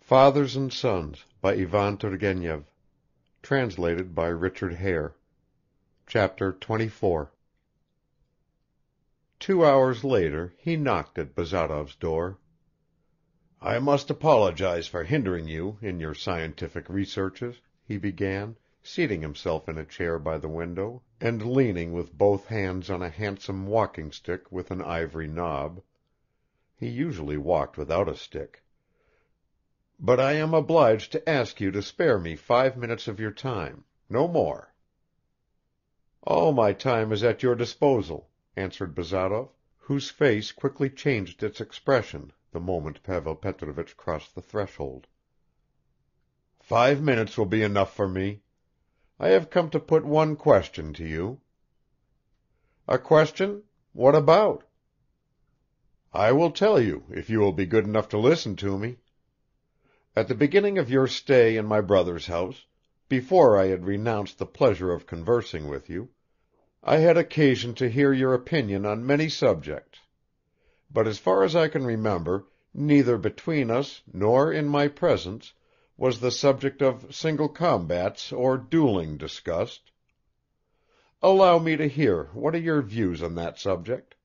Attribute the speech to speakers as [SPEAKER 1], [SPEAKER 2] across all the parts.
[SPEAKER 1] Fathers and Sons by Ivan Turgenev. Translated by Richard Hare. Chapter 24. 2 hours later he knocked at Bazarov's door. "I must apologize for hindering you in your scientific researches," he began, seating himself in a chair by the window, and leaning with both hands on a handsome walking stick with an ivory knob. He usually walked without a stick. "But I am obliged to ask you to spare me 5 minutes of your time, no more." "All my time is at your disposal," answered Bazarov, whose face quickly changed its expression the moment Pavel Petrovich crossed the threshold. "5 minutes will be enough for me. I have come to put one question to you." "A question? What about?" "I will tell you, if you will be good enough to listen to me. At the beginning of your stay in my brother's house, before I had renounced the pleasure of conversing with you, I had occasion to hear your opinion on many subjects, but as far as I can remember, neither between us nor in my presence was the subject of single combats or dueling discussed. Allow me to hear what are your views on that subject."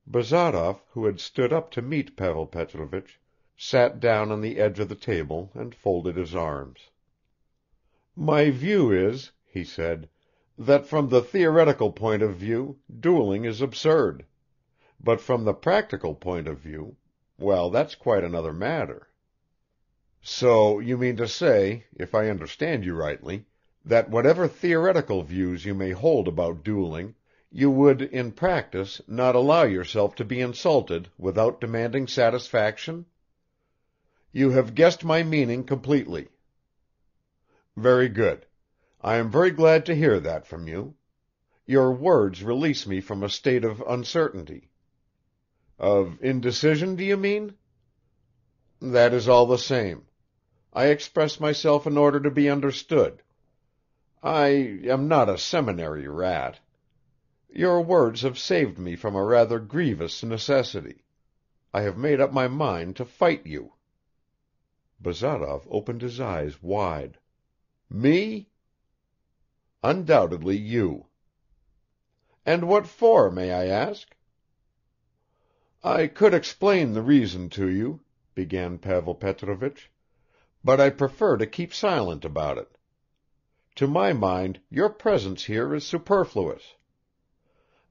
[SPEAKER 1] Bazarov, who had stood up to meet Pavel Petrovich, sat down on the edge of the table and folded his arms. "My view is," he said, "that from the theoretical point of view dueling is absurd, but from the practical point of view, well, that's quite another matter." "So you mean to say, if I understand you rightly, that whatever theoretical views you may hold about dueling, you would in practice not allow yourself to be insulted without demanding satisfaction? You have guessed my meaning completely." "Very good. I am very glad to hear that from you. Your words release me from a state of uncertainty." "Of indecision, do you mean?" "That is all the same. I express myself in order to be understood. I am not a seminary rat. Your words have saved me from a rather grievous necessity. I have made up my mind to fight you." Bazarov opened his eyes wide. "Me?" "Undoubtedly you." "And what for, may I ask?" "I could explain the reason to you," began Pavel Petrovich, "but I prefer to keep silent about it. To my mind your presence here is superfluous.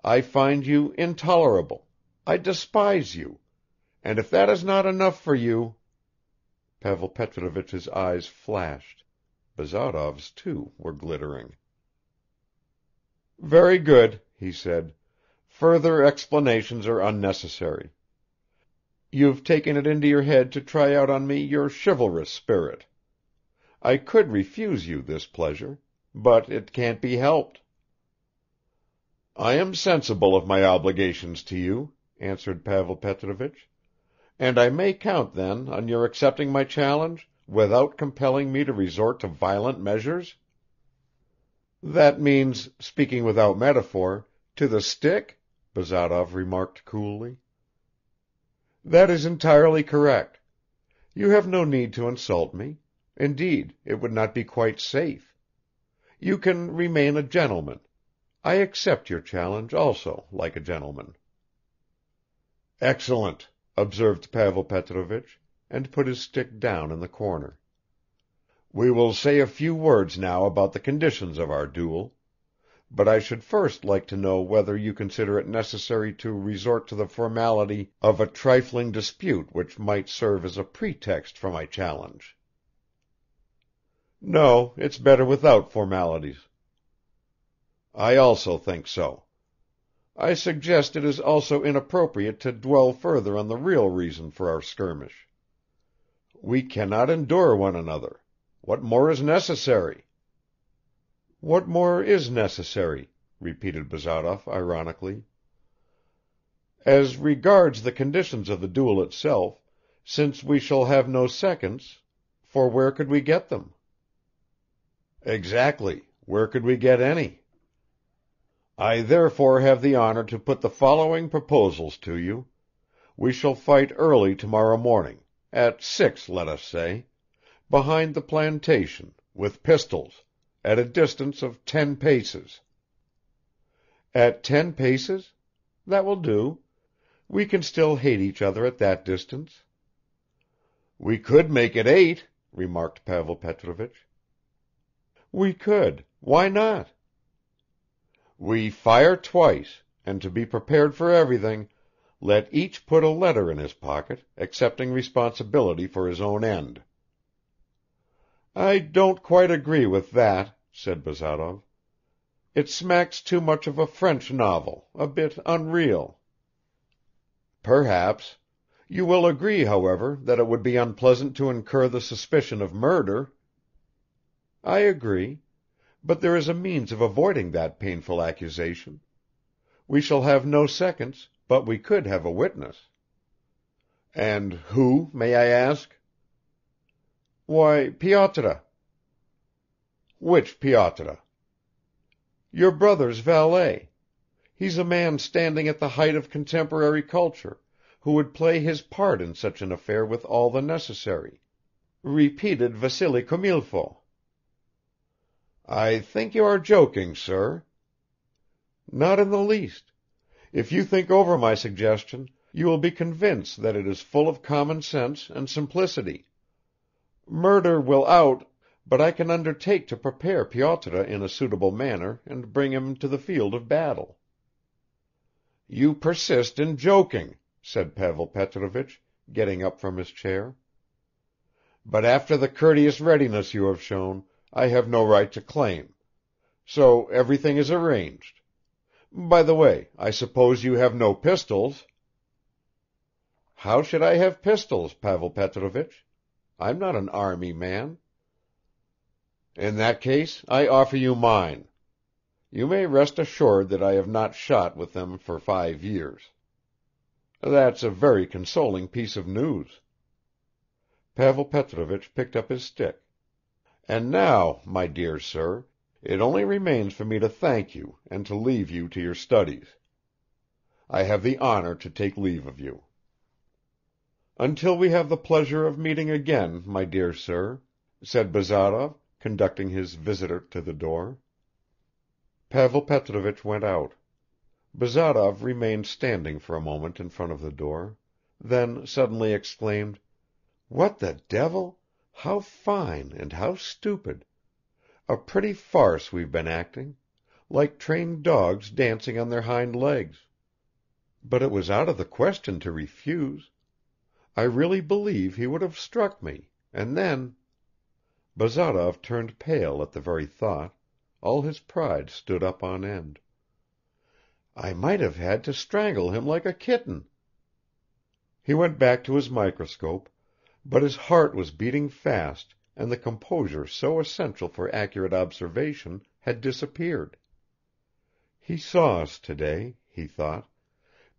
[SPEAKER 1] I find you intolerable, I despise you, and if that is not enough for you." Pavel Petrovich's eyes flashed; Bazarov's too were glittering. "Very good," he said. "Further explanations are unnecessary. You've taken it into your head to try out on me your chivalrous spirit. I could refuse you this pleasure, but it can't be helped." "I am sensible of my obligations to you," answered Pavel Petrovich, "and I may count then on your accepting my challenge, without compelling me to resort to violent measures?" "That means, speaking without metaphor, to the stick?" Bazarov remarked coolly. "That is entirely correct. You have no need to insult me; indeed, it would not be quite safe. You can remain a gentleman. I accept your challenge also like a gentleman." "Excellent," observed Pavel Petrovich, and put his stick down in the corner. "We will say a few words now about the conditions of our duel, but I should first like to know whether you consider it necessary to resort to the formality of a trifling dispute which might serve as a pretext for my challenge." "No, it's better without formalities." "I also think so. I suggest it is also inappropriate to dwell further on the real reason for our skirmish. We cannot endure one another. What more is necessary?" "What more is necessary?" repeated Bazarov ironically. "As regards the conditions of the duel itself, since we shall have no seconds, for where could we get them?" "Exactly. Where could we get any?" "I therefore have the honor to put the following proposals to you. We shall fight early tomorrow morning, at 6, let us say, behind the plantation, with pistols, at a distance of 10 paces." "At 10 paces? That will do. We can still hate each other at that distance." "We could make it 8," remarked Pavel Petrovich. "We could. Why not?" "We fire twice, and to be prepared for everything, let each put a letter in his pocket, accepting responsibility for his own end." "I don't quite agree with that," said Bazarov. "It smacks too much of a French novel, a bit unreal." "Perhaps. You will agree, however, that it would be unpleasant to incur the suspicion of murder." "I agree. But there is a means of avoiding that painful accusation. We shall have no seconds, but we could have a witness." "And who, may I ask?" "Why, Pyotr." "Which Pyotr?" "Your brother's valet. He's a man standing at the height of contemporary culture, who would play his part in such an affair with all the necessary," repeated Vassily Comilfo. "I think you are joking, sir." "Not in the least. If you think over my suggestion, you will be convinced that it is full of common sense and simplicity. Murder will out, but I can undertake to prepare Pyotr in a suitable manner and bring him to the field of battle." "You persist in joking," said Pavel Petrovich, getting up from his chair. "But after the courteous readiness you have shown, I have no right to claim. So everything is arranged. By the way, I suppose you have no pistols?" "How should I have pistols, Pavel Petrovich? I'm not an army man." "In that case I offer you mine. You may rest assured that I have not shot with them for 5 years. That's a very consoling piece of news." Pavel Petrovich picked up his stick. "And now, my dear sir, it only remains for me to thank you and to leave you to your studies. I have the honor to take leave of you." "Until we have the pleasure of meeting again, my dear sir," said Bazarov, conducting his visitor to the door. Pavel Petrovich went out. Bazarov remained standing for a moment in front of the door, then suddenly exclaimed, "What the devil? How fine and how stupid! A pretty farce we've been acting, like trained dogs dancing on their hind legs. But it was out of the question to refuse. I really believe he would have struck me, and then." Bazarov turned pale at the very thought, all his pride stood up on end. "I might have had to strangle him like a kitten." He went back to his microscope, but his heart was beating fast and the composure so essential for accurate observation had disappeared. "He saw us today," he thought,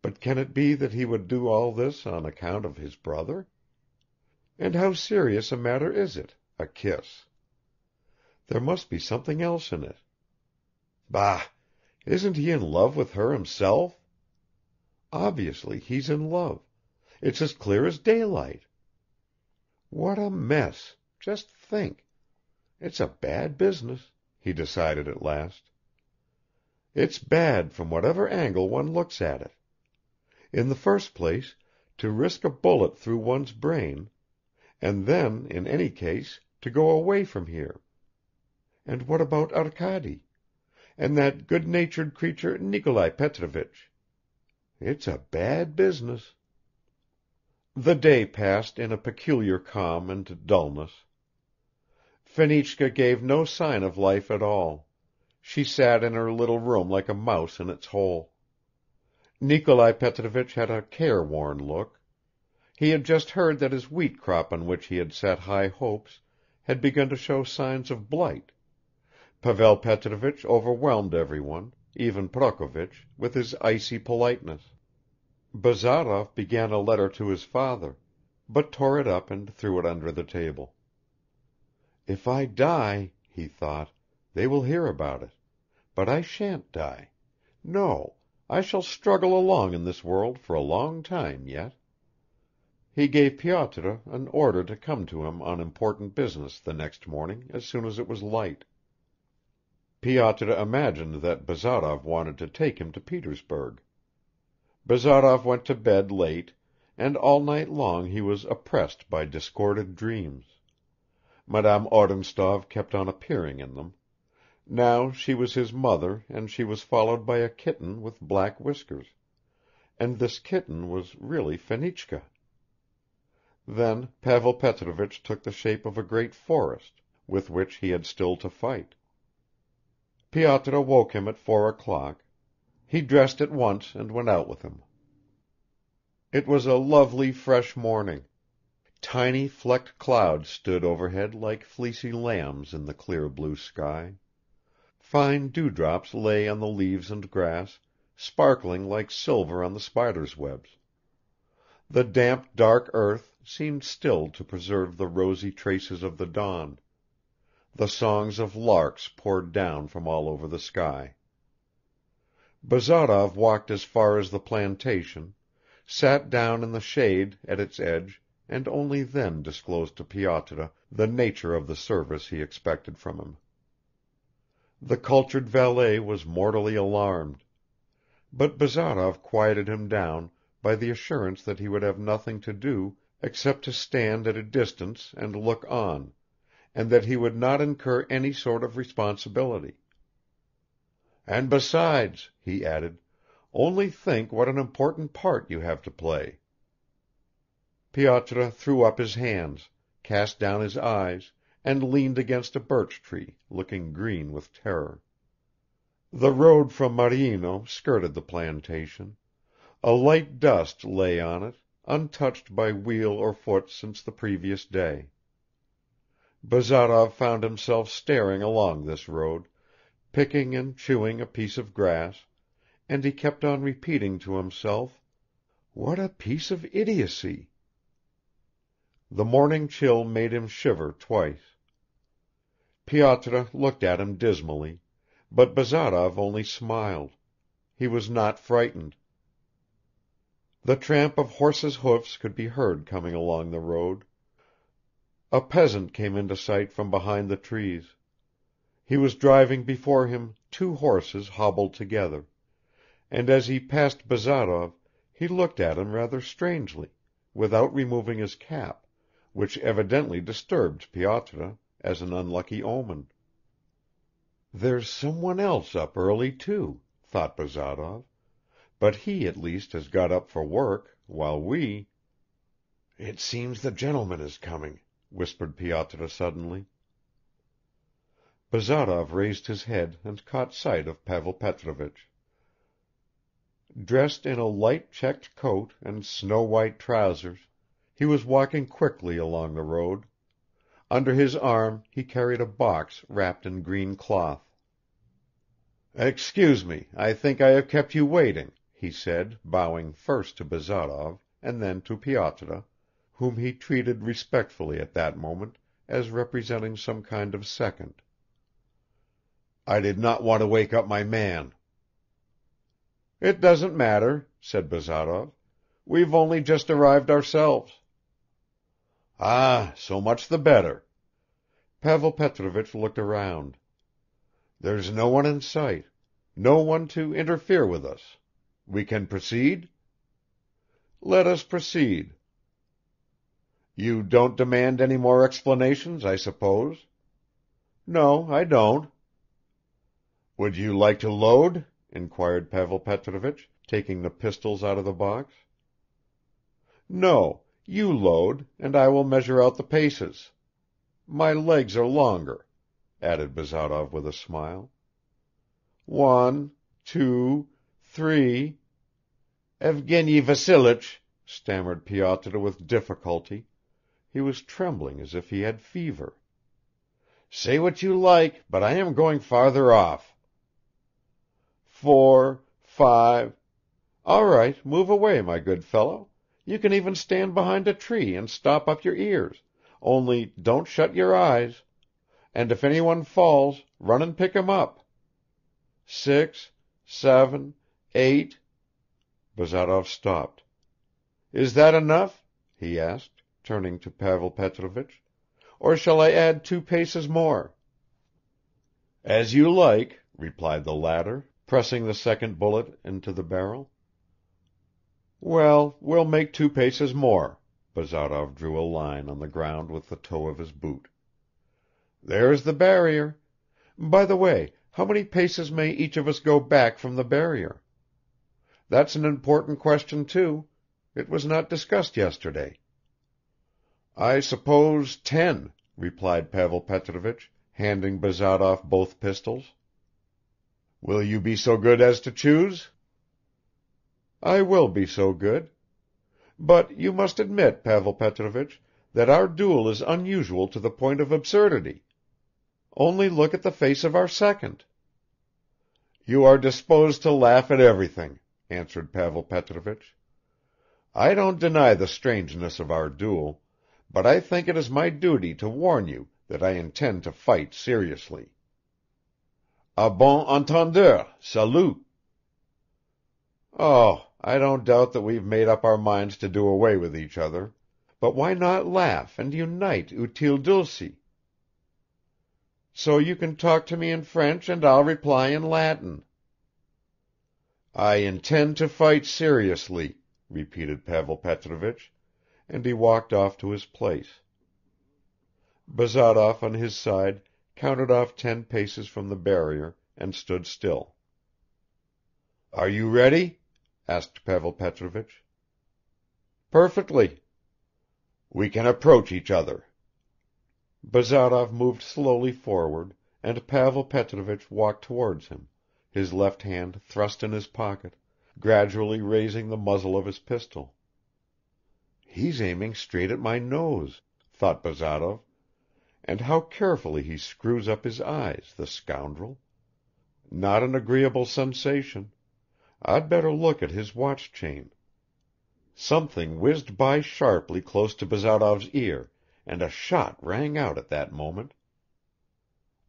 [SPEAKER 1] "but can it be that he would do all this on account of his brother? And how serious a matter is it, a kiss? There must be something else in it. Bah! Isn't he in love with her himself? Obviously he's in love. It's as clear as daylight. What a mess, just think. It's a bad business," he decided at last. "It's bad from whatever angle one looks at it. In the first place, to risk a bullet through one's brain, and then, in any case, to go away from here. And what about Arkady? And that good-natured creature Nikolai Petrovich? It's a bad business." The day passed in a peculiar calm and dullness. Fenichka gave no sign of life at all; she sat in her little room like a mouse in its hole. Nikolai Petrovich had a careworn look. He had just heard that his wheat crop on which he had set high hopes had begun to show signs of blight. Pavel Petrovich overwhelmed everyone, even Prokovich, with his icy politeness. Bazarov began a letter to his father, but tore it up and threw it under the table. "If I die," he thought, "they will hear about it. But I shan't die. No, I shall struggle along in this world for a long time yet." He gave Pyotr an order to come to him on important business the next morning as soon as it was light. Pyotr imagined that Bazarov wanted to take him to Petersburg. Bazarov went to bed late, and all night long he was oppressed by discordant dreams. Madame Odintsov kept on appearing in them. Now she was his mother and she was followed by a kitten with black whiskers, and this kitten was really Fenichka. Then Pavel Petrovich took the shape of a great forest, with which he had still to fight. Pyotr woke him at 4 o'clock. He dressed at once and went out with him. It was a lovely fresh morning. Tiny flecked clouds stood overhead like fleecy lambs in the clear blue sky. Fine dewdrops lay on the leaves and grass, sparkling like silver on the spiders' webs. The damp dark earth seemed still to preserve the rosy traces of the dawn. The songs of larks poured down from all over the sky. Bazarov walked as far as the plantation, sat down in the shade at its edge and only then disclosed to Pyotr the nature of the service he expected from him. The cultured valet was mortally alarmed, but Bazarov quieted him down by the assurance that he would have nothing to do except to stand at a distance and look on, and that he would not incur any sort of responsibility. "And besides," he added, "only think what an important part you have to play." Pyotr threw up his hands, cast down his eyes, and leaned against a birch tree, looking green with terror. The road from Maryino skirted the plantation. A light dust lay on it, untouched by wheel or foot since the previous day. Bazarov found himself staring along this road, picking and chewing a piece of grass, and he kept on repeating to himself, "What a piece of idiocy!" The morning chill made him shiver twice. Pyotr looked at him dismally, but Bazarov only smiled; he was not frightened. The tramp of horses' hoofs could be heard coming along the road. A peasant came into sight from behind the trees. He was driving before him 2 horses hobbled together, and as he passed Bazarov he looked at him rather strangely, without removing his cap, which evidently disturbed Pyotr as an unlucky omen. "There's someone else up early too," thought Bazarov, "but he at least has got up for work, while we—" "It seems the gentleman is coming," whispered Pyotr suddenly. Bazarov raised his head and caught sight of Pavel Petrovich. Dressed in a light checked coat and snow-white trousers, he was walking quickly along the road. Under his arm he carried a box wrapped in green cloth. "Excuse me, I think I have kept you waiting," he said, bowing first to Bazarov and then to Pyotr, whom he treated respectfully at that moment as representing some kind of second. "I did not want to wake up my man." "It doesn't matter," said Bazarov. "We've only just arrived ourselves." "Ah, so much the better." Pavel Petrovich looked around. "There's no one in sight, no one to interfere with us. We can proceed?" "Let us proceed." "You don't demand any more explanations, I suppose?" "No, I don't." "Would you like to load?" inquired Pavel Petrovich, taking the pistols out of the box. "No, you load, and I will measure out the paces. My legs are longer," added Bazarov with a smile. 1, 2, 3 "Evgeny Vassilich," stammered Pyotr with difficulty; he was trembling as if he had fever. "Say what you like, but I am going farther off." 4, 5 "All right, move away, my good fellow. You can even stand behind a tree and stop up your ears, only don't shut your eyes. And if anyone falls, run and pick him up. 6, 7, 8 Bazarov stopped. "Is that enough?" he asked, turning to Pavel Petrovich, "or shall I add 2 paces more?" "As you like," replied the latter, pressing the second bullet into the barrel. "Well, we'll make 2 paces more." Bazarov drew a line on the ground with the toe of his boot. "There's the barrier. By the way, how many paces may each of us go back from the barrier? That's an important question too. It was not discussed yesterday." "I suppose 10," replied Pavel Petrovich, handing Bazarov both pistols. "Will you be so good as to choose?" "I will be so good. But you must admit, Pavel Petrovich, that our duel is unusual to the point of absurdity. Only look at the face of our second." "You are disposed to laugh at everything," answered Pavel Petrovich. "I don't deny the strangeness of our duel, but I think it is my duty to warn you that I intend to fight seriously." "A bon entendeur, salut." "Oh, I don't doubt that we've made up our minds to do away with each other, but why not laugh and unite utile dulci? So you can talk to me in French and I'll reply in Latin." "I intend to fight seriously," repeated Pavel Petrovich, and he walked off to his place. Bazarov on his side counted off 10 paces from the barrier and stood still. "Are you ready?" asked Pavel Petrovich. "Perfectly." "We can approach each other." Bazarov moved slowly forward, and Pavel Petrovich walked towards him, his left hand thrust in his pocket, gradually raising the muzzle of his pistol. "He's aiming straight at my nose," thought Bazarov, "and how carefully he screws up his eyes, the scoundrel. Not an agreeable sensation. I'd better look at his watch chain." Something whizzed by sharply close to Bazarov's ear, and a shot rang out at that moment.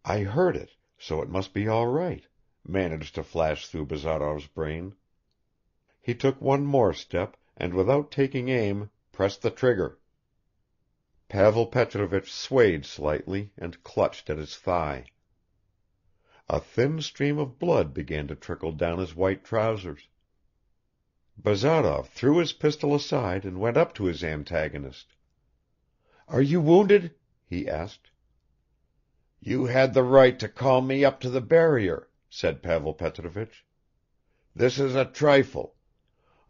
[SPEAKER 1] "I heard it, so it must be all right," managed to flash through Bazarov's brain. He took one more step, and without taking aim, pressed the trigger. Pavel Petrovich swayed slightly and clutched at his thigh. A thin stream of blood began to trickle down his white trousers. Bazarov threw his pistol aside and went up to his antagonist. "Are you wounded?" he asked. "You had the right to call me up to the barrier," said Pavel Petrovich. "This is a trifle.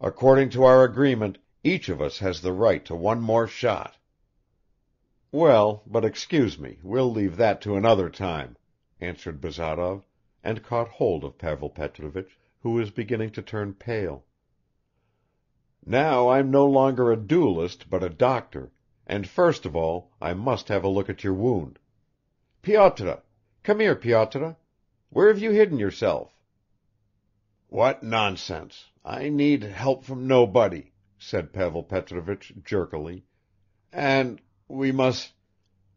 [SPEAKER 1] According to our agreement, each of us has the right to one more shot." "Well, but excuse me, we'll leave that to another time," answered Bazarov, and caught hold of Pavel Petrovich, who was beginning to turn pale. "Now I'm no longer a duelist but a doctor, and first of all I must have a look at your wound. Pyotr! Come here, Pyotr. Where have you hidden yourself?" "What nonsense! I need help from nobody," said Pavel Petrovich jerkily. "And we must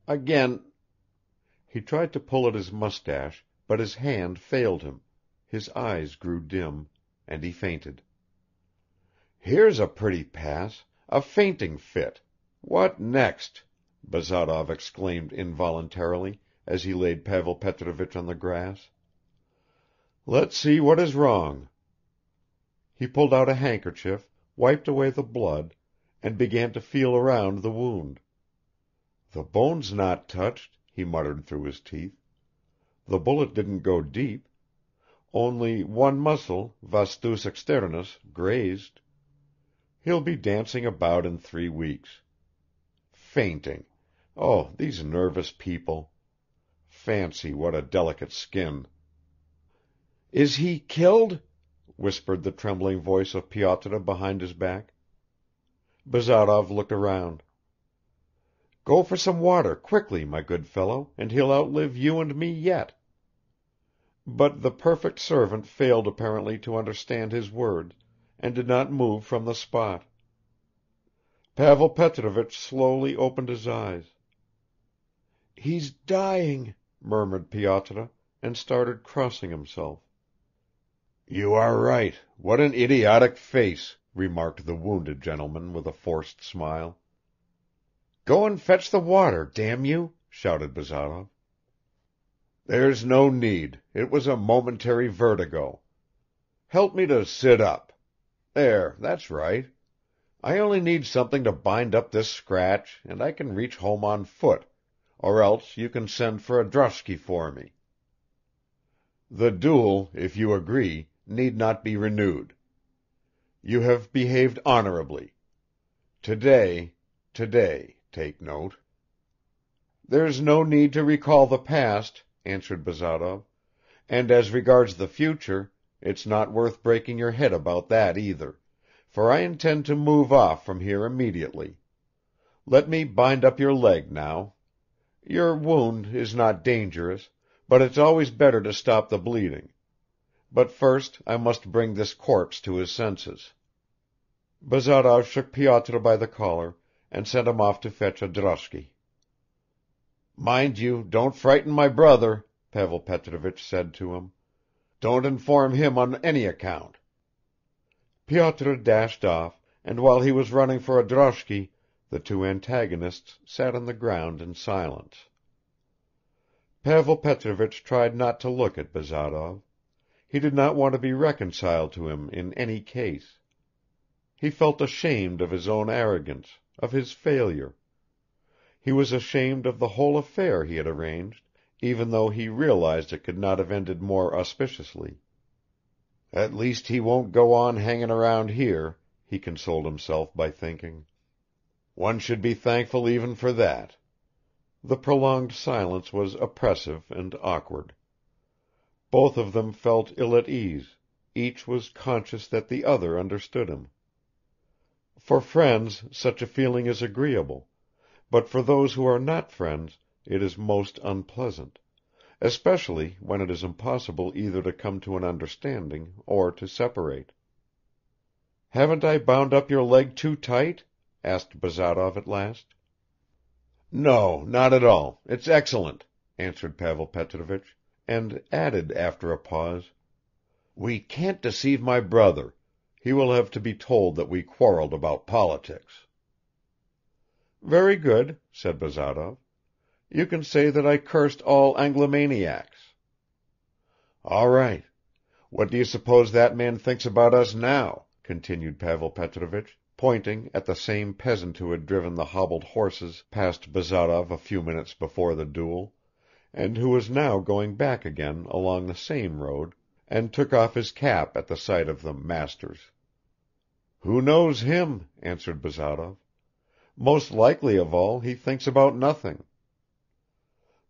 [SPEAKER 1] again." He tried to pull at his mustache, but his hand failed him, his eyes grew dim, and he fainted. "Here's a pretty pass, a fainting fit. What next?" Bazarov exclaimed involuntarily, as he laid Pavel Petrovich on the grass. "Let's see what is wrong." He pulled out a handkerchief, wiped away the blood, and began to feel around the wound. "The bone's not touched," he muttered through his teeth. "The bullet didn't go deep. Only one muscle, vastus externus, grazed. He'll be dancing about in 3 weeks. Fainting! Oh, these nervous people! Fancy what a delicate skin!" "Is he killed?" whispered the trembling voice of Pyotr behind his back. Bazarov looked around. "Go for some water quickly, my good fellow, and he'll outlive you and me yet." But the perfect servant failed apparently to understand his words, and did not move from the spot. Pavel Petrovich slowly opened his eyes. "He's dying," murmured Pyotr, and started crossing himself. "You are right. What an idiotic face," remarked the wounded gentleman with a forced smile. "Go and fetch the water, damn you!" shouted Bazarov. "There's no need. It was a momentary vertigo. Help me to sit up. There, that's right. I only need something to bind up this scratch, and I can reach home on foot, or else you can send for a droshky for me. The duel, if you agree, need not be renewed. You have behaved honorably. Today, take note." "There's no need to recall the past," answered Bazarov, "and as regards the future, it's not worth breaking your head about that either, for I intend to move off from here immediately. Let me bind up your leg now. Your wound is not dangerous, but it's always better to stop the bleeding. But first I must bring this corpse to his senses." Bazarov shook Pyotr by the collar and sent him off to fetch a droshky. "Mind you, don't frighten my brother," Pavel Petrovich said to him. "Don't inform him on any account." Pyotr dashed off, and while he was running for a droshky, the two antagonists sat on the ground in silence. Pavel Petrovich tried not to look at Bazarov; he did not want to be reconciled to him in any case. He felt ashamed of his own arrogance, of his failure. He was ashamed of the whole affair he had arranged, even though he realized it could not have ended more auspiciously. "At least he won't go on hanging around here," he consoled himself by thinking. "One should be thankful even for that." The prolonged silence was oppressive and awkward. Both of them felt ill at ease, each was conscious that the other understood him. For friends such a feeling is agreeable, but for those who are not friends it is most unpleasant, especially when it is impossible either to come to an understanding or to separate. "Haven't I bound up your leg too tight?" asked Bazarov at last. "No, not at all, it's excellent," answered Pavel Petrovich, and added after a pause, "We can't deceive my brother; he will have to be told that we quarreled about politics." "Very good," said Bazarov. "You can say that I cursed all Anglomaniacs." "All right. What do you suppose that man thinks about us now?" continued Pavel Petrovich, pointing at the same peasant who had driven the hobbled horses past Bazarov a few minutes before the duel, and who was now going back again along the same road, and took off his cap at the sight of the "masters." "Who knows him?" answered Bazarov. "Most likely of all he thinks about nothing.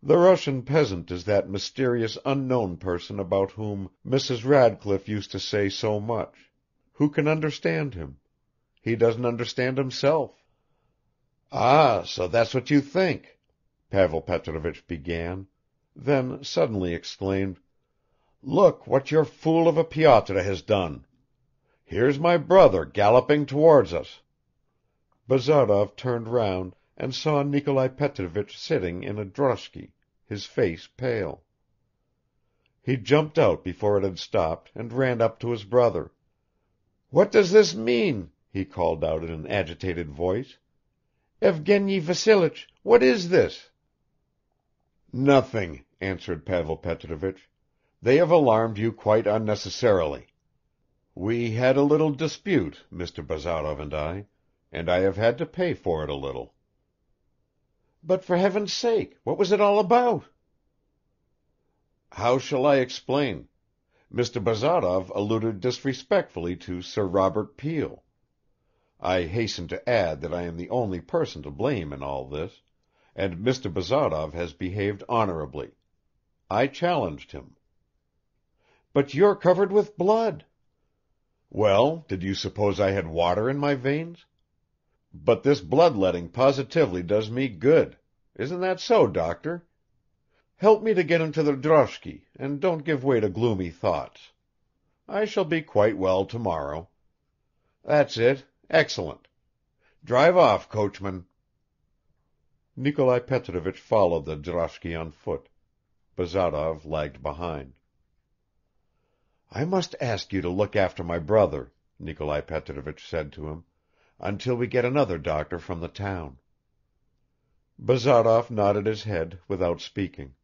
[SPEAKER 1] The Russian peasant is that mysterious unknown person about whom Mrs. Radcliffe used to say so much. Who can understand him? He doesn't understand himself." "Ah, so that's what you think," Pavel Petrovich began, then suddenly exclaimed, "Look what your fool of a Pyotr has done! Here's my brother galloping towards us." Bazarov turned round and saw Nikolai Petrovich sitting in a droshky, his face pale. He jumped out before it had stopped and ran up to his brother. "What does this mean?" he called out in an agitated voice. "Evgeny Vassilich, what is this?" "Nothing," answered Pavel Petrovich. "They have alarmed you quite unnecessarily. We had a little dispute, Mr. Bazarov and I have had to pay for it a little." "But for heaven's sake, what was it all about?" "How shall I explain? Mr. Bazarov alluded disrespectfully to Sir Robert Peel. I hasten to add that I am the only person to blame in all this, and Mr. Bazarov has behaved honorably. I challenged him." "But you're covered with blood." "Well, did you suppose I had water in my veins? But this bloodletting positively does me good. Isn't that so, doctor? Help me to get into the droshky, and don't give way to gloomy thoughts. I shall be quite well tomorrow. That's it, excellent. Drive off, coachman." Nikolai Petrovich followed the droshky on foot. Bazarov lagged behind. "I must ask you to look after my brother," Nikolai Petrovich said to him, "until we get another doctor from the town." Bazarov nodded his head without speaking.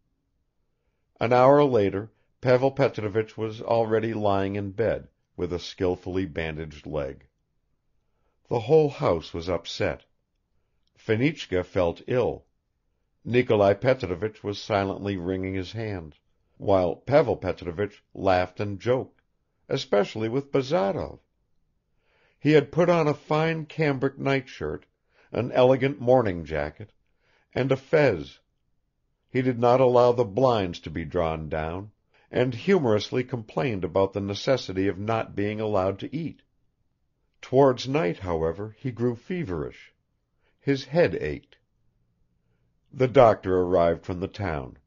[SPEAKER 1] An hour later Pavel Petrovich was already lying in bed, with a skillfully bandaged leg. The whole house was upset. Fenichka felt ill. Nikolai Petrovich was silently wringing his hands, while Pavel Petrovich laughed and joked, especially with Bazarov. He had put on a fine cambric nightshirt, an elegant morning jacket, and a fez. He did not allow the blinds to be drawn down, and humorously complained about the necessity of not being allowed to eat. Towards night, however, he grew feverish. His head ached. The doctor arrived from the town.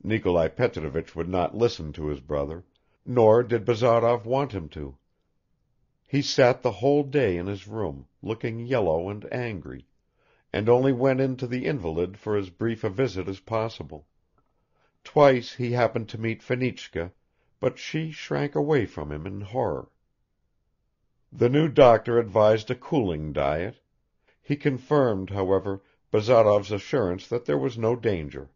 [SPEAKER 1] Nikolai Petrovich would not listen to his brother, nor did Bazarov want him to. He sat the whole day in his room, looking yellow and angry, and only went in to the invalid for as brief a visit as possible. Twice he happened to meet Fenichka, but she shrank away from him in horror. The new doctor advised a cooling diet; he confirmed, however, Bazarov's assurance that there was no danger.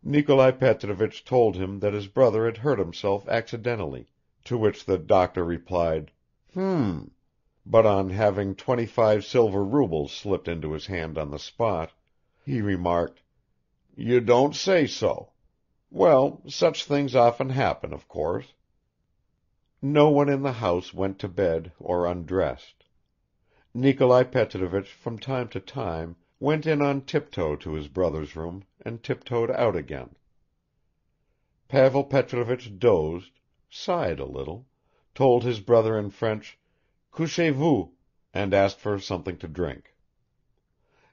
[SPEAKER 1] Nikolai Petrovich told him that his brother had hurt himself accidentally, to which the doctor replied, but on having 25 silver rubles slipped into his hand on the spot, he remarked, "You don't say so. Well, such things often happen, of course." No one in the house went to bed or undressed. Nikolai Petrovich from time to time went in on tiptoe to his brother's room and tiptoed out again. Pavel Petrovich dozed, sighed a little, told his brother in French, "Couchez-vous," and asked for something to drink.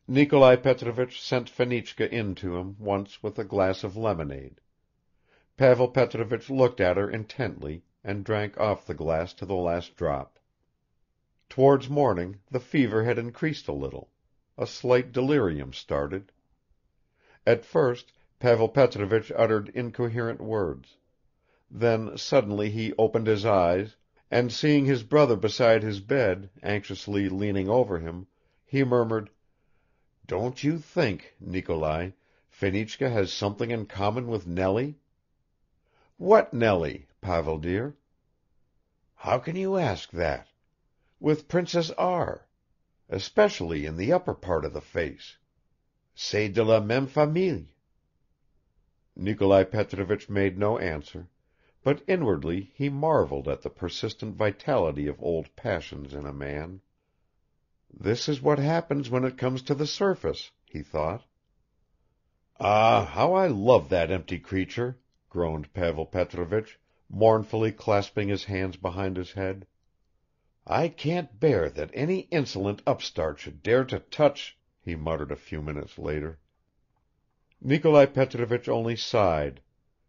[SPEAKER 1] Nikolai Petrovich sent Fenichka in to him once with a glass of lemonade. Pavel Petrovich looked at her intently and drank off the glass to the last drop. Towards morning the fever had increased a little; a slight delirium started. At first Pavel Petrovich uttered incoherent words; then suddenly he opened his eyes, and seeing his brother beside his bed, anxiously leaning over him, he murmured, "Don't you think, Nikolai, Fenichka has something in common with Nellie?" "What Nellie, Pavel dear?" "How can you ask that? With Princess R. Especially in the upper part of the face. C'est de la même famille." Nikolai Petrovich made no answer, but inwardly he marveled at the persistent vitality of old passions in a man. "This is what happens when it comes to the surface," he thought. "Ah, how I love that empty creature," groaned Pavel Petrovich, mournfully clasping his hands behind his head. "I can't bear that any insolent upstart should dare to touch," he muttered a few minutes later. Nikolai Petrovich only sighed;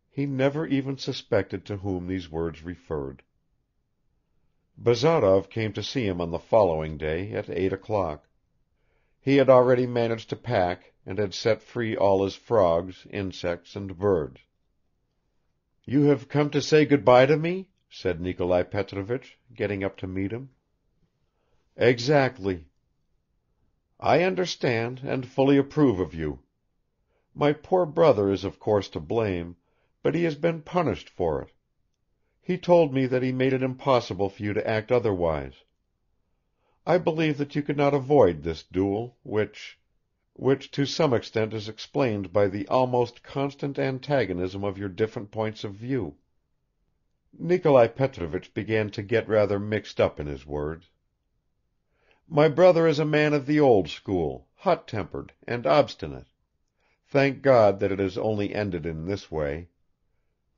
[SPEAKER 1] he never even suspected to whom these words referred. Bazarov came to see him on the following day at 8 o'clock. He had already managed to pack and had set free all his frogs, insects and birds. "You have come to say good bye to me?" said Nikolai Petrovich, getting up to meet him. "Exactly." "I understand and fully approve of you. My poor brother is of course to blame, but he has been punished for it. He told me that he made it impossible for you to act otherwise. I believe that you could not avoid this duel, which to some extent is explained by the almost constant antagonism of your different points of view." Nikolai Petrovich began to get rather mixed up in his words. "My brother is a man of the old school, hot-tempered and obstinate. Thank God that it has only ended in this way.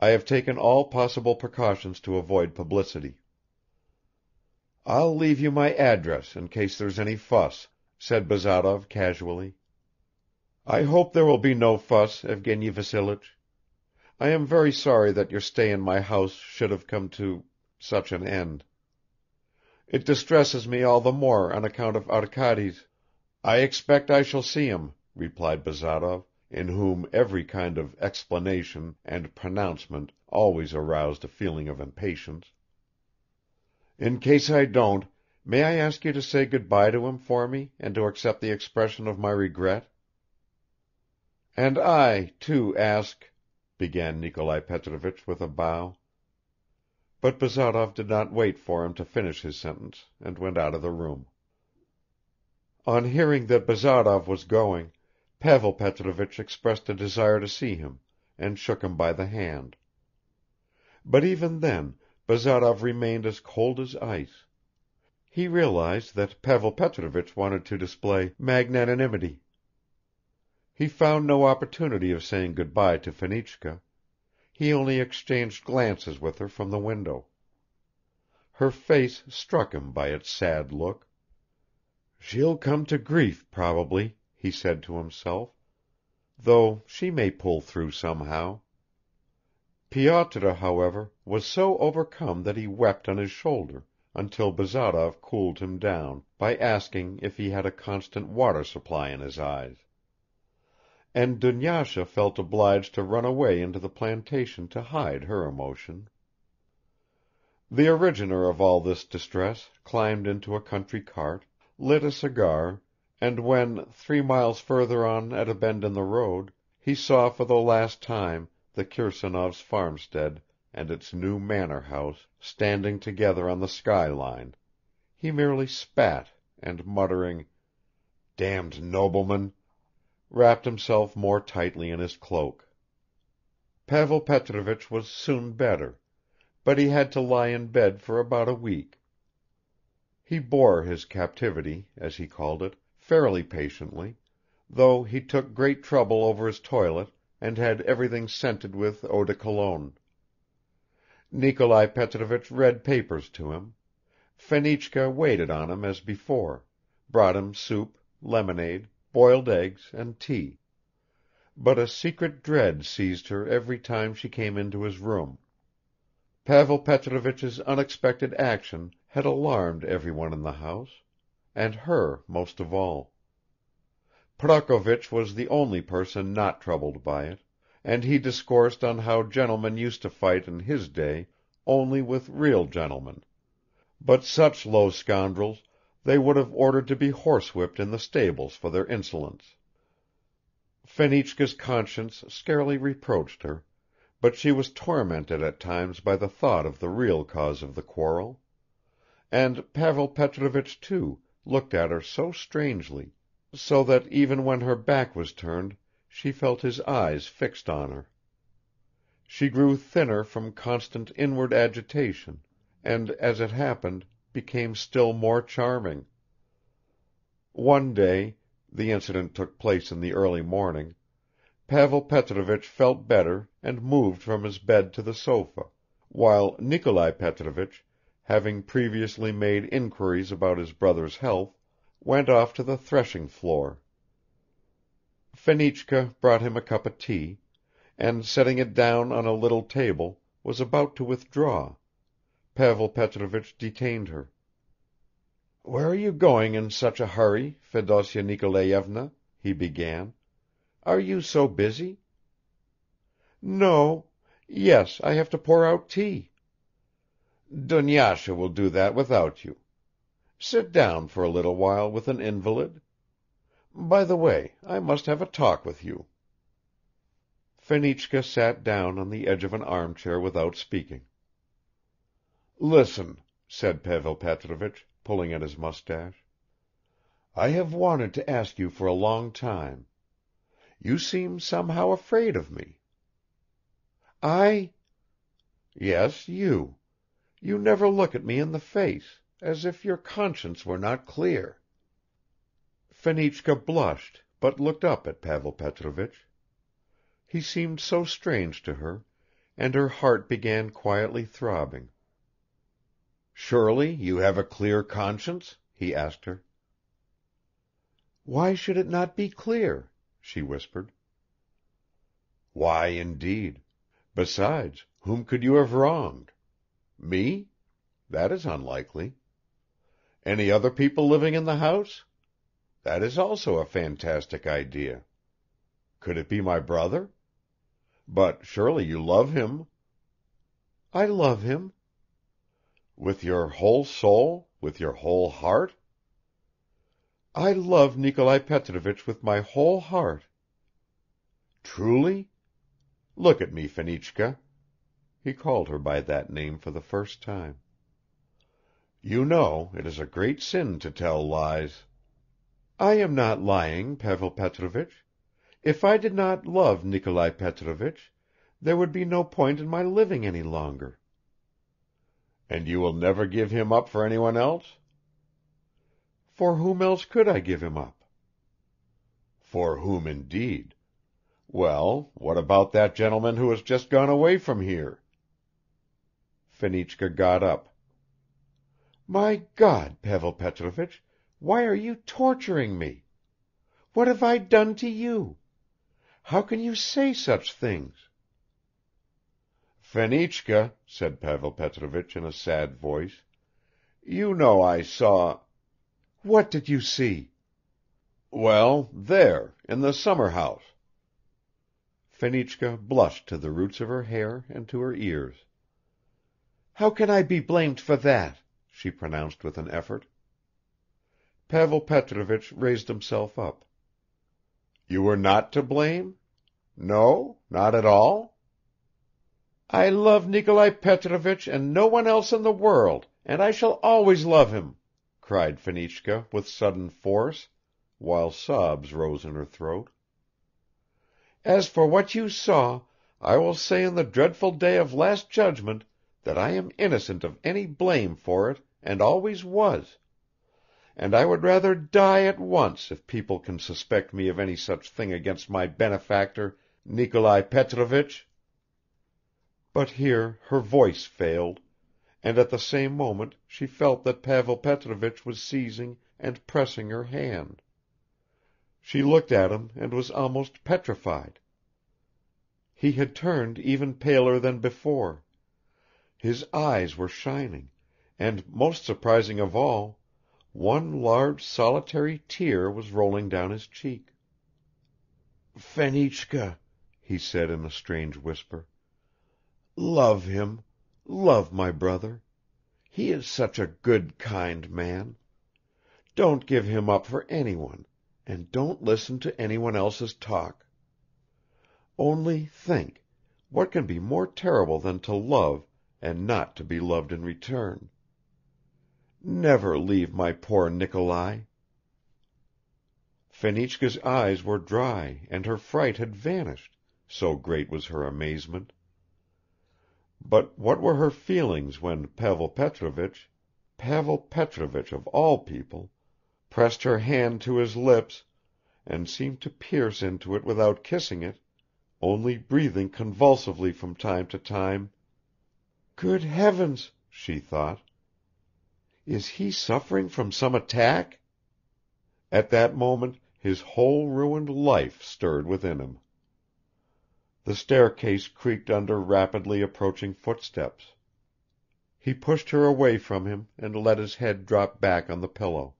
[SPEAKER 1] I have taken all possible precautions to avoid publicity." "I'll leave you my address in case there's any fuss," said Bazarov casually. "I hope there will be no fuss, Evgeny Vassilich. I am very sorry that your stay in my house should have come to such an end. It distresses me all the more on account of Arkady's." "I expect I shall see him," replied Bazarov, in whom every kind of explanation and pronouncement always aroused a feeling of impatience. "In case I don't, may I ask you to say good bye to him for me and to accept the expression of my regret?" "And I, too, ask," began Nikolai Petrovich with a bow. But Bazarov did not wait for him to finish his sentence and went out of the room. On hearing that Bazarov was going, Pavel Petrovich expressed a desire to see him, and shook him by the hand. But even then Bazarov remained as cold as ice. He realized that Pavel Petrovich wanted to display magnanimity. He found no opportunity of saying good-bye to Fenichka; he only exchanged glances with her from the window. Her face struck him by its sad look. "She'll come to grief probably," he said to himself, "though she may pull through somehow." Pyotr, however, was so overcome that he wept on his shoulder, until Bazarov cooled him down by asking if he had a constant water supply in his eyes. And Dunyasha felt obliged to run away into the plantation to hide her emotion. The originator of all this distress climbed into a country cart, lit a cigar, and when, 3 miles further on at a bend in the road, he saw for the last time the Kirsanovs' farmstead and its new manor house standing together on the sky line, he merely spat and muttering, "Damned nobleman," wrapped himself more tightly in his cloak. Pavel Petrovich was soon better, but he had to lie in bed for about a week. He bore his captivity, as he called it, fairly patiently, though he took great trouble over his toilet and had everything scented with eau de cologne. Nikolai Petrovich read papers to him; Fenichka waited on him as before, brought him soup, lemonade, boiled eggs and tea; but a secret dread seized her every time she came into his room. Pavel Petrovich's unexpected action had alarmed everyone in the house, and her most of all. Prokovich was the only person not troubled by it, and he discoursed on how gentlemen used to fight in his day only with real gentlemen, but such low scoundrels they would have ordered to be horsewhipped in the stables for their insolence. Fenichka's conscience scarcely reproached her, but she was tormented at times by the thought of the real cause of the quarrel; and Pavel Petrovich, too, looked at her so strangely, so that even when her back was turned she felt his eyes fixed on her. She grew thinner from constant inward agitation, and, as it happened, became still more charming. One day the incident took place in the early morning Pavel Petrovich felt better and moved from his bed to the sofa, while Nikolai Petrovich, having previously made inquiries about his brother's health, went off to the threshing floor. Fenichka brought him a cup of tea, and setting it down on a little table was about to withdraw. Pavel Petrovich detained her. "Where are you going in such a hurry, Fedosya Nikolayevna?" he began. "Are you so busy?" "No. Yes, I have to pour out tea." "Dunyasha will do that without you. Sit down for a little while with an invalid. By the way, I must have a talk with you." Fenichka sat down on the edge of an armchair without speaking. "Listen," said Pavel Petrovich, pulling at his mustache. "I have wanted to ask you for a long time. You seem somehow afraid of me." "I?" "Yes, you. You never look at me in the face, as if your conscience were not clear." Fenichka blushed, but looked up at Pavel Petrovich. He seemed so strange to her, and her heart began quietly throbbing. "Surely you have a clear conscience?" he asked her. "Why should it not be clear?" she whispered. "Why, indeed? Besides, whom could you have wronged? Me? That is unlikely. Any other people living in the house? That is also a fantastic idea. Could it be my brother? But surely you love him?" "I love him." "With your whole soul, with your whole heart?" "I love Nikolai Petrovich with my whole heart." Truly? Look at me, Fenichka." He called her by that name for the first time. "You know, it is a great sin to tell lies." "I am not lying, Pavel Petrovich. If I did not love Nikolai Petrovich, there would be no point in my living any longer." "And you will never give him up for anyone else?" "For whom else could I give him up?" "For whom indeed. Well, what about that gentleman who has just gone away from here?" Fenichka got up. "My God, Pavel Petrovich, why are you torturing me? What have I done to you? How can you say such things?" "Fenichka," said Pavel Petrovich in a sad voice, "you know I saw." "What did you see?" "Well, there, in the summer house." Fenichka blushed to the roots of her hair and to her ears. "How can I be blamed for that?" she pronounced with an effort. Pavel Petrovich raised himself up. "You were not to blame? No, not at all?" "I love Nikolai Petrovich and no one else in the world, and I shall always love him," cried Fenichka with sudden force, while sobs rose in her throat. "As for what you saw, I will say in the dreadful day of last judgment that I am innocent of any blame for it and always was, and I would rather die at once if people can suspect me of any such thing against my benefactor, Nikolai Petrovich." But here her voice failed, and at the same moment she felt that Pavel Petrovich was seizing and pressing her hand. She looked at him and was almost petrified. He had turned even paler than before; his eyes were shining, and, most surprising of all, one large solitary tear was rolling down his cheek. "Fenichka," he said in a strange whisper, "love him, love my brother. He is such a good, kind man. Don't give him up for anyone, and don't listen to anyone else's talk. Only think, what can be more terrible than to love and not to be loved in return? Never leave my poor Nikolai." Fenichka's eyes were dry and her fright had vanished, so great was her amazement. But what were her feelings when Pavel Petrovich of all people, pressed her hand to his lips and seemed to pierce into it without kissing it, only breathing convulsively from time to time. "Good heavens," she thought, "is he suffering from some attack?" At that moment his whole ruined life stirred within him. The staircase creaked under rapidly approaching footsteps. He pushed her away from him and let his head drop back on the pillow.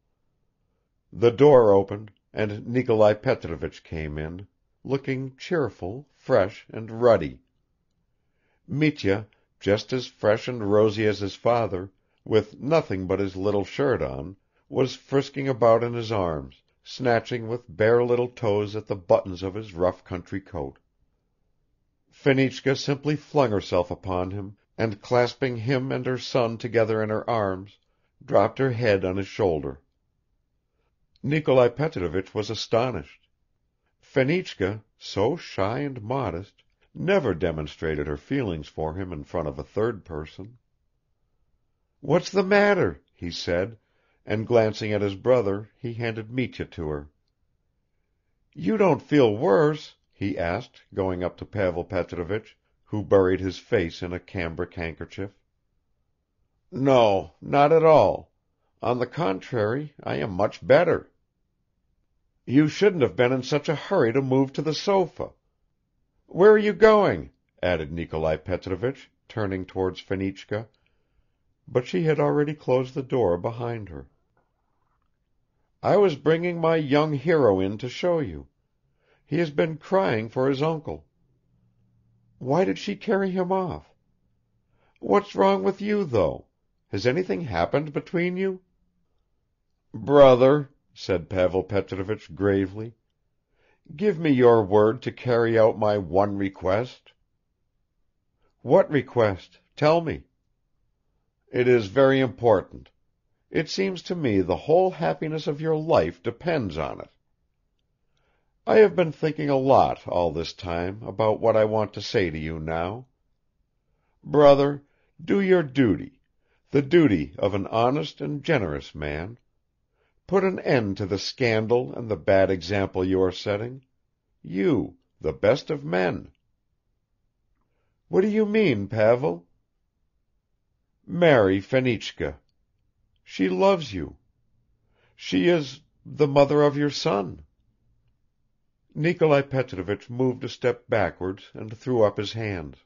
[SPEAKER 1] The door opened, and Nikolai Petrovich came in, looking cheerful, fresh and ruddy. Mitya, just as fresh and rosy as his father, with nothing but his little shirt on, was frisking about in his arms, snatching with bare little toes at the buttons of his rough country coat. Fenichka simply flung herself upon him, and clasping him and her son together in her arms, dropped her head on his shoulder. Nikolai Petrovich was astonished. Fenichka, so shy and modest, never demonstrated her feelings for him in front of a third person. "What's the matter?" he said, and glancing at his brother he handed Mitya to her. "You don't feel worse?" he asked, going up to Pavel Petrovich, who buried his face in a cambric handkerchief. "No, not at all. On the contrary, I am much better." "You shouldn't have been in such a hurry to move to the sofa. Where are you going?" added Nikolai Petrovich, turning towards Fenichka, but she had already closed the door behind her. "I was bringing my young hero in to show you. He has been crying for his uncle. Why did she carry him off? What's wrong with you, though? Has anything happened between you?" "Brother," said Pavel Petrovich gravely, Give me your word to carry out my one request." "What request? Tell me." "It is very important. It seems to me the whole happiness of your life depends on it. I have been thinking a lot all this time about what I want to say to you now. Brother, do your duty, the duty of an honest and generous man. Put an end to the scandal and the bad example you are setting. You, the best of men." "What do you mean, Pavel?" "Marry Fenichka. She loves you. She is the mother of your son." Nikolai Petrovich moved a step backwards and threw up his hands.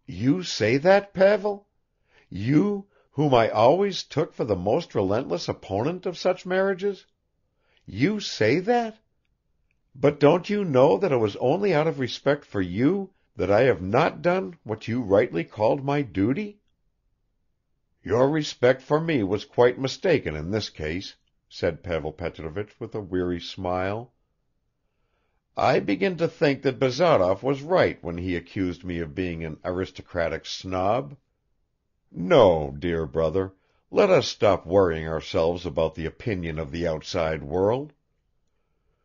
[SPEAKER 1] "You say that, Pavel? You, whom I always took for the most relentless opponent of such marriages? You say that? But don't you know that it was only out of respect for you that I have not done what you rightly called my duty?" "Your respect for me was quite mistaken in this case," said Pavel Petrovich with a weary smile. "I begin to think that Bazarov was right when he accused me of being an aristocratic snob. No, dear brother, let us stop worrying ourselves about the opinion of the outside world.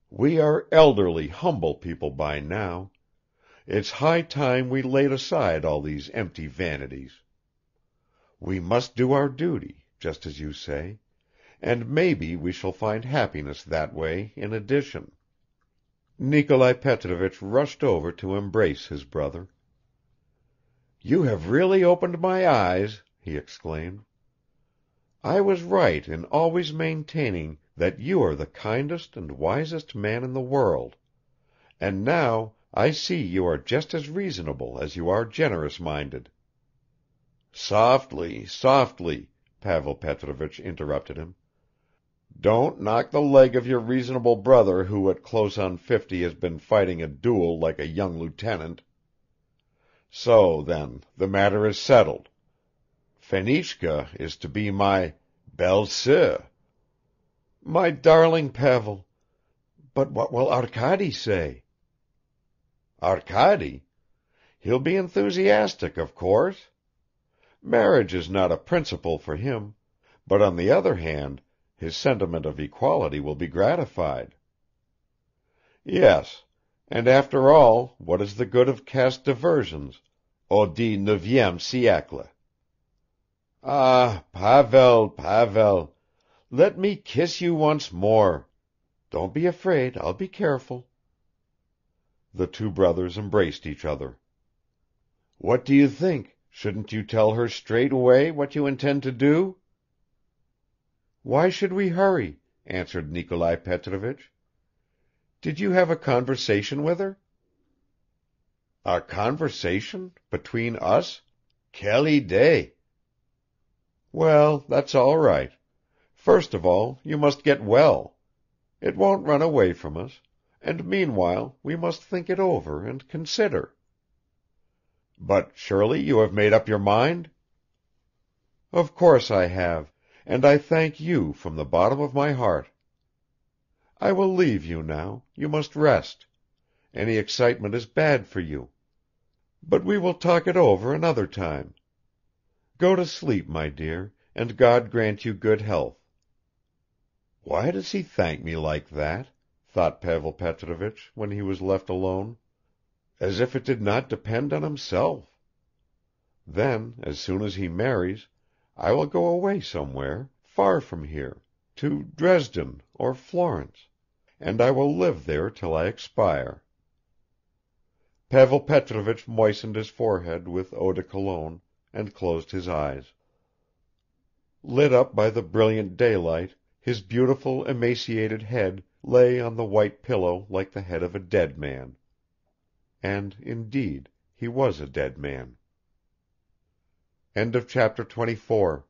[SPEAKER 1] We are elderly, humble people by now. It's high time we laid aside all these empty vanities. We must do our duty, just as you say, and maybe we shall find happiness that way in addition." Nikolai Petrovich rushed over to embrace his brother. "You have really opened my eyes," he exclaimed. "I was right in always maintaining that you are the kindest and wisest man in the world, and now I see you are just as reasonable as you are generous-minded." "Softly, softly," Pavel Petrovich interrupted him. "Don't knock the leg of your reasonable brother who at close on 50 has been fighting a duel like a young lieutenant. So, then, the matter is settled. Fenichka is to be my belle sœur." "My darling Pavel, but what will Arkady say?" "Arkady? He'll be enthusiastic, of course. Marriage is not a principle for him, but on the other hand his sentiment of equality will be gratified. Yes, and after all, what is the good of caste diversions au 19e siècle? Ah, Pavel, Pavel, let me kiss you once more. Don't be afraid, I'll be careful." The two brothers embraced each other. "What do you think? Shouldn't you tell her straight away what you intend to do?" "Why should we hurry?" answered Nikolai Petrovich. "Did you have a conversation with her?" "A conversation? Between us? Quelle idée!" "Well, that's all right. First of all, you must get well. It won't run away from us, and meanwhile we must think it over and consider." "But surely you have made up your mind?" "Of course I have, and I thank you from the bottom of my heart. I will leave you now, you must rest; any excitement is bad for you. But we will talk it over another time. Go to sleep, my dear, and God grant you good health." "Why does he thank me like that?" thought Pavel Petrovich when he was left alone. "As if it did not depend on himself. Then, as soon as he marries, I will go away somewhere, far from here, to Dresden or Florence, and I will live there till I expire." Pavel Petrovich moistened his forehead with eau de Cologne and closed his eyes. Lit up by the brilliant daylight, his beautiful emaciated head lay on the white pillow like the head of a dead man. And indeed he was a dead man. Chapter 25